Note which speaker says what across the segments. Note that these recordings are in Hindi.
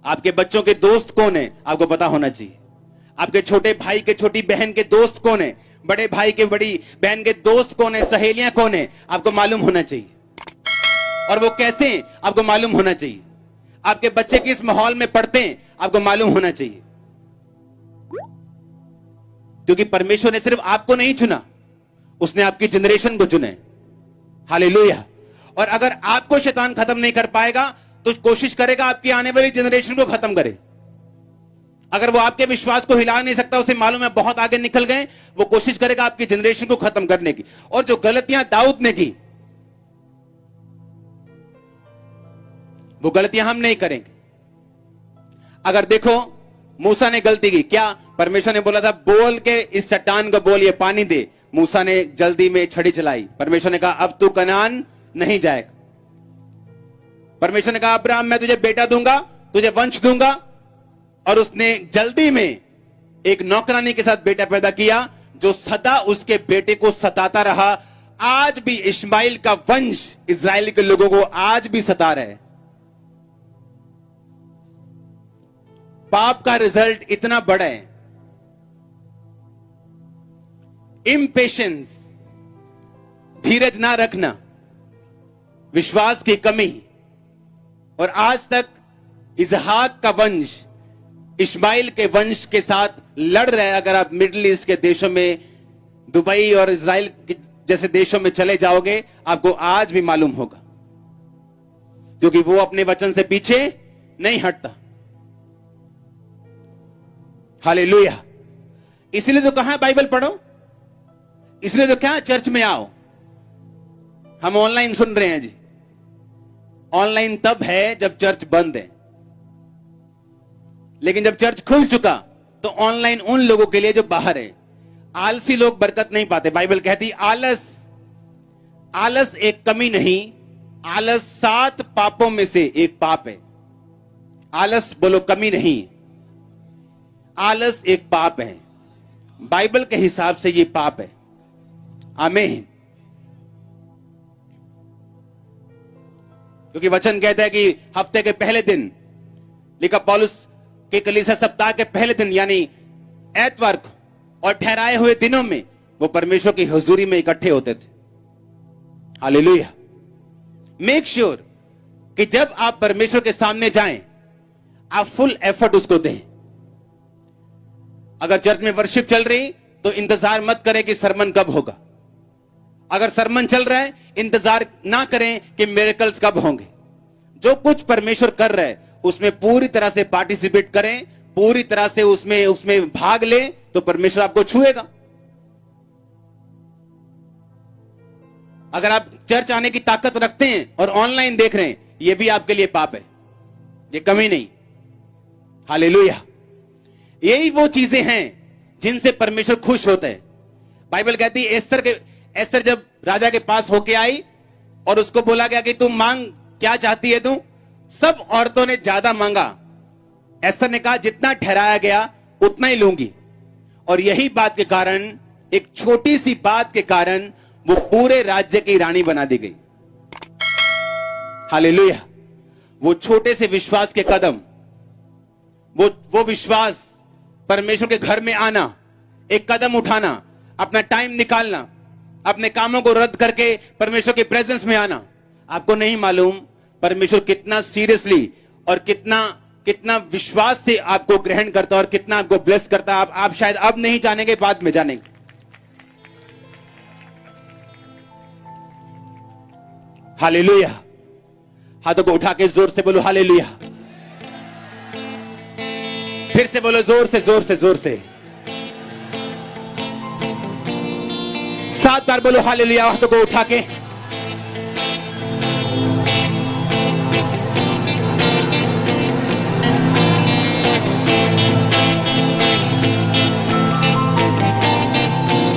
Speaker 1: आपके बच्चों के दोस्त कौन है आपको पता होना चाहिए। आपके छोटे भाई के छोटी बहन के दोस्त कौन है, बड़े भाई के बड़ी बहन के दोस्त कौन है, सहेलियां कौन है, आपको मालूम होना चाहिए। और वो कैसे हैं आपको मालूम होना चाहिए। आपके बच्चे किस माहौल में पढ़ते हैं आपको मालूम होना चाहिए। क्योंकि परमेश्वर ने सिर्फ आपको नहीं चुना, उसने आपकी जनरेशन को चुना है। हालेलुया। और अगर आपको शैतान खत्म नहीं कर पाएगा तो कोशिश करेगा आपकी आने वाली जनरेशन को खत्म करे। अगर वो आपके विश्वास को हिला नहीं सकता, उसे मालूम है बहुत आगे निकल गए, वो कोशिश करेगा आपकी जनरेशन को खत्म करने की। और जो गलतियां दाऊद ने की, वो गलतियां हम नहीं करेंगे। अगर देखो मूसा ने गलती की, क्या परमेश्वर ने बोला था बोल के इस चट्टान को बोल ये पानी दे। मूसा ने जल्दी में छड़ी चलाई। परमेश्वर ने कहा अब तू कनान नहीं जाएगा। परमेश्वर ने कहा अब्राहम मैं तुझे बेटा दूंगा, तुझे वंश दूंगा। और उसने जल्दी में एक नौकरानी के साथ बेटा पैदा किया जो सदा उसके बेटे को सताता रहा। आज भी इस्माइल का वंश इजराइल के लोगों को आज भी सता रहा है। पाप का रिजल्ट इतना बड़ा है। इम्पेशेंस, धीरज ना रखना, विश्वास की कमी। और आज तक इसहाक का वंश इस्माइल के वंश के साथ लड़ रहे हैं। अगर आप मिडिल ईस्ट के देशों में, दुबई और इजराइल जैसे देशों में चले जाओगे, आपको आज भी मालूम होगा, क्योंकि वो अपने वचन से पीछे नहीं हटता। हालेलुया। इसलिए तो कहा बाइबल पढ़ो, इसलिए तो क्या चर्च में आओ। हम ऑनलाइन सुन रहे हैं जी। ऑनलाइन तब है जब चर्च बंद है, लेकिन जब चर्च खुल चुका तो ऑनलाइन उन लोगों के लिए जो बाहर है। आलसी लोग बरकत नहीं पाते। बाइबल कहती आलस एक कमी नहीं, आलस 7 पापों में से एक पाप है। आलस बोलो कमी नहीं, आलस एक पाप है। बाइबल के हिसाब से ये पाप है। आमीन। क्योंकि वचन कहता है कि हफ्ते के पहले दिन, लिखा पौलुस के कलीसिया सप्ताह के पहले दिन यानी एतवार को और ठहराए हुए दिनों में वो परमेश्वर की हुजूरी में इकट्ठे होते थे। हालेलुया। मेक श्योर कि जब आप परमेश्वर के सामने जाएं, आप फुल एफर्ट उसको दें। अगर चर्च में वर्शिप चल रही तो इंतजार मत करें कि सरमन कब होगा। अगर सरमन चल रहा है, इंतजार ना करें कि मिरेकल्स कब होंगे। जो कुछ परमेश्वर कर रहा है उसमें पूरी तरह से पार्टिसिपेट करें, पूरी तरह से उसमें भाग लें, तो परमेश्वर आपको छुएगा। अगर आप चर्च आने की ताकत रखते हैं और ऑनलाइन देख रहे हैं, यह भी आपके लिए पाप है, ये कमी नहीं। हालेलुया। यही वो चीजें हैं जिनसे परमेश्वर खुश होता है। बाइबल कहती है एस्तर जब राजा के पास होके आई और उसको बोला गया कि तू मांग, क्या चाहती है तू। सब औरतों ने ज्यादा मांगा। एस्तर ने कहा जितना ठहराया गया उतना ही लूंगी। और यही बात के कारण, एक छोटी सी बात के कारण, वो पूरे राज्य की रानी बना दी गई। हालेलुया। वो छोटे से विश्वास के कदम, वो विश्वास, परमेश्वर के घर में आना, एक कदम उठाना, अपना टाइम निकालना, अपने कामों को रद्द करके परमेश्वर के प्रेजेंस में आना। आपको नहीं मालूम परमेश्वर कितना सीरियसली और कितना विश्वास से आपको ग्रहण करता है और कितना आपको ब्लेस करता है। आप शायद अब नहीं जानेंगे, बाद में जानेंगे। हालेलुया। हाथों को उठा के जोर से बोलो हालेलुया। फिर से बोलो जोर से, जोर से, जोर से। 7 बार बोलो हालेलुया हाथों को उठा के।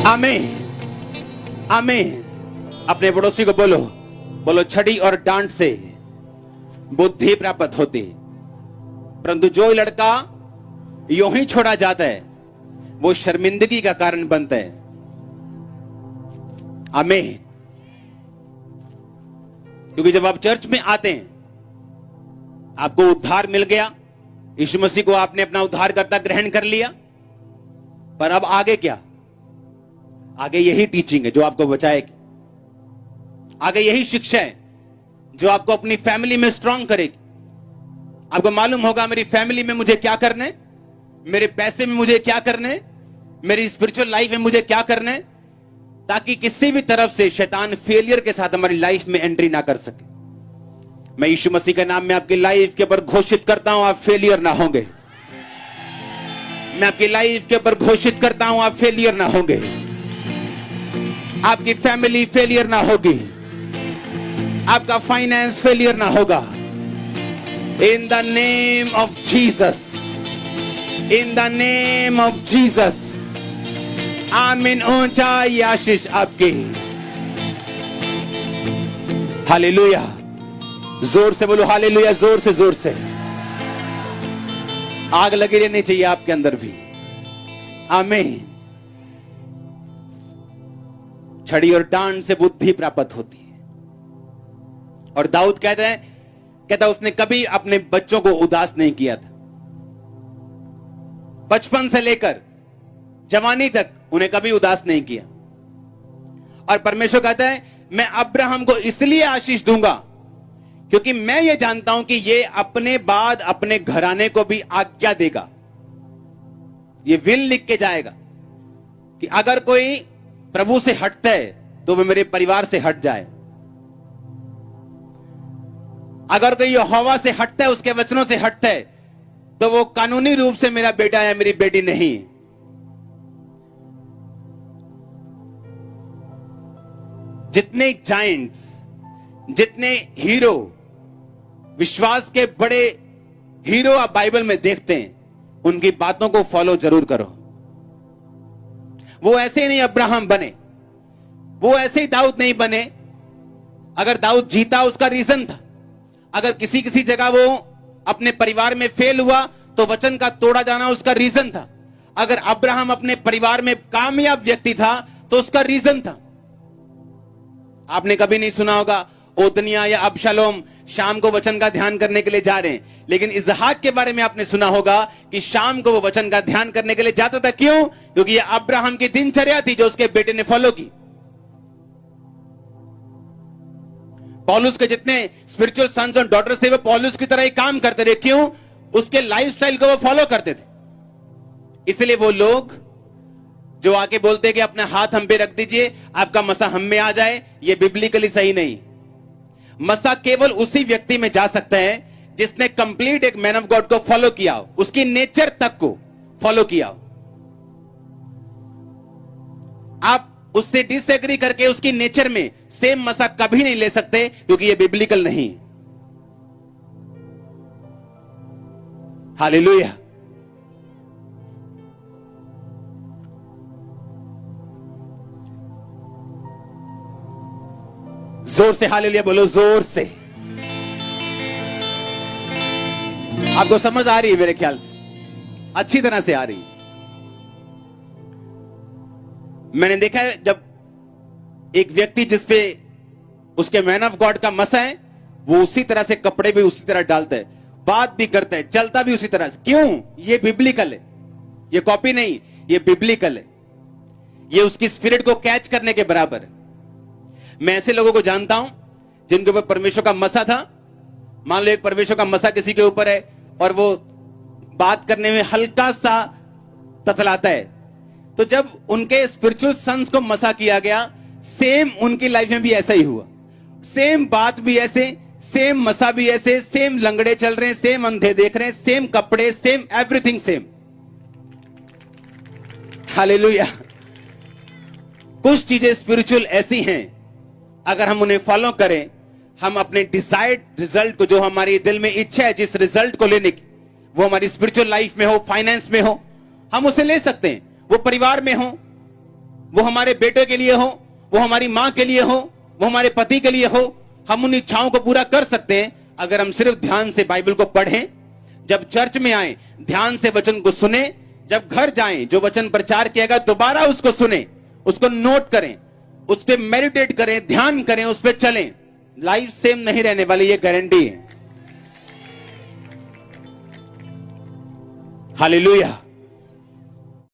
Speaker 1: आमीन, आमीन। अपने पड़ोसी को बोलो छड़ी और डांट से बुद्धि प्राप्त होती, परंतु जो लड़का यूं ही छोड़ा जाता है वो शर्मिंदगी का कारण बनता है। आमीन। क्योंकि जब आप चर्च में आते हैं, आपको उद्धार मिल गया, यीशु मसीह को आपने अपना उद्धारकर्ता ग्रहण कर लिया, पर अब आगे क्या? आगे यही टीचिंग है जो आपको बचाएगी, आगे यही शिक्षा है जो आपको अपनी फैमिली में स्ट्रांग करेगी। आपको मालूम होगा मेरी फैमिली में मुझे क्या करना है, मेरे पैसे में मुझे क्या करना है, मेरी स्पिरिचुअल लाइफ में मुझे क्या करना है, ताकि किसी भी तरफ से शैतान फेलियर के साथ हमारी लाइफ में एंट्री ना कर सके। मैं यीशु मसीह के नाम में आपकी लाइफ के ऊपर घोषित करता हूं, आप फेलियर ना होंगे। मैं आपकी लाइफ के ऊपर घोषित करता हूं, आप फेलियर ना होंगे। आपकी फैमिली फेलियर ना होगी, आपका फाइनेंस फेलियर ना होगा। In the name of Jesus, in the name of Jesus. आमीन। ऊंचाई आशीष आपकी। हालेलुया। जोर से बोलो हालेलुया, जोर से। आग लगी रहनी चाहिए आपके अंदर भी। आमीन। छड़ी और डांड से बुद्धि प्राप्त होती है। और दाऊद कहता उसने कभी अपने बच्चों को उदास नहीं किया था। बचपन से लेकर जवानी तक उन्हें कभी उदास नहीं किया। और परमेश्वर कहता है मैं अब्राहम को इसलिए आशीष दूंगा क्योंकि मैं ये जानता हूं कि ये अपने बाद अपने घराने को भी आज्ञा देगा। ये विल लिख के जाएगा कि अगर कोई प्रभु से हटता है तो वह मेरे परिवार से हट जाए। अगर कोई यहोवा से हटता है, उसके वचनों से हटता है, तो वो कानूनी रूप से मेरा बेटा या मेरी बेटी नहीं। जितने जायंट्स, जितने हीरो, विश्वास के बड़े हीरो आप बाइबल में देखते हैं, उनकी बातों को फॉलो जरूर करो। वो ऐसे ही नहीं अब्राहम बने, वो ऐसे ही दाऊद नहीं बने। अगर दाऊद जीता उसका रीजन था। अगर किसी जगह वो अपने परिवार में फेल हुआ तो वचन का तोड़ा जाना उसका रीजन था। अगर अब्राहम अपने परिवार में कामयाब व्यक्ति था तो उसका रीजन था। आपने कभी नहीं सुना होगा ओतनिया या अबशालोम शाम को वचन का ध्यान करने के लिए जा रहे हैं, लेकिन इसहाक के बारे में आपने सुना होगा कि शाम को वो वचन का ध्यान करने के लिए जाता था। क्यों? क्योंकि ये अब्राहम की दिनचर्या थी जो उसके बेटे ने फॉलो की। पौलुस के जितने स्पिरिचुअल सन्स और डॉटर्स थे वो पौलुस की तरह ही काम करते रहे। क्यों? उसके लाइफस्टाइल को वो फॉलो करते थे। इसलिए वो लोग जो आके बोलते हैं कि अपना हाथ हम पे रख दीजिए, आपका मसा हम में आ जाए, ये बिब्लिकली सही नहीं। मसा केवल उसी व्यक्ति में जा सकता है जिसने कंप्लीट एक मैन ऑफ गॉड को फॉलो किया हो, उसकी नेचर तक को फॉलो किया हो। आप उससे डिसएग्री करके उसकी नेचर में सेम मसा कभी नहीं ले सकते, क्योंकि ये बिब्लिकल नहीं। हालेलुया। जोर से हालेलुया बोलो, जोर से। आपको समझ आ रही है? मेरे ख्याल से अच्छी तरह से आ रही है। मैंने देखा है जब एक व्यक्ति जिसपे उसके मैन ऑफ गॉड का मसा है, वो उसी तरह से कपड़े भी उसी तरह डालता है, बात भी करता है, चलता भी उसी तरह से। क्यों? ये बिब्लिकल है, ये कॉपी नहीं, ये बिब्लिकल है। ये उसकी स्पिरिट को कैच करने के बराबर है। मैं ऐसे लोगों को जानता हूं जिनके ऊपर परमेश्वर का मसा था। मान लो एक परमेश्वर का मसा किसी के ऊपर है और वो बात करने में हल्का सा ततलाता है, तो जब उनके स्पिरिचुअल सन्स को मसा किया गया, सेम उनकी लाइफ में भी ऐसा ही हुआ। सेम बात भी ऐसे, सेम मसा भी ऐसे, सेम लंगड़े चल रहे हैं, सेम अंधे देख रहे हैं, सेम कपड़े, सेम एवरीथिंग सेम। हालेलुया। कुछ चीजें स्पिरिचुअल ऐसी हैं, अगर हम उन्हें फॉलो करें, हम अपने डिजायर्ड रिजल्ट को, जो हमारी दिल में इच्छा है जिस रिजल्ट को लेने की, वो हमारी स्पिरिचुअल लाइफ में हो, फाइनेंस में हो, हम उसे ले सकते हैं। वो परिवार में हो, वो हमारे बेटे के लिए हो, वो हमारी मां के लिए हो, वो हमारे पति के लिए हो, हम उन इच्छाओं को पूरा कर सकते हैं अगर हम सिर्फ ध्यान से बाइबल को पढ़ें, जब चर्च में आए ध्यान से वचन को सुने, जब घर जाएं जो वचन प्रचार किया गया दोबारा उसको सुने, उसको नोट करें, उस पर मेडिटेट करें, ध्यान करें, उस पर चलें। लाइफ सेम नहीं रहने वाली, ये गारंटी है। हालेलुया।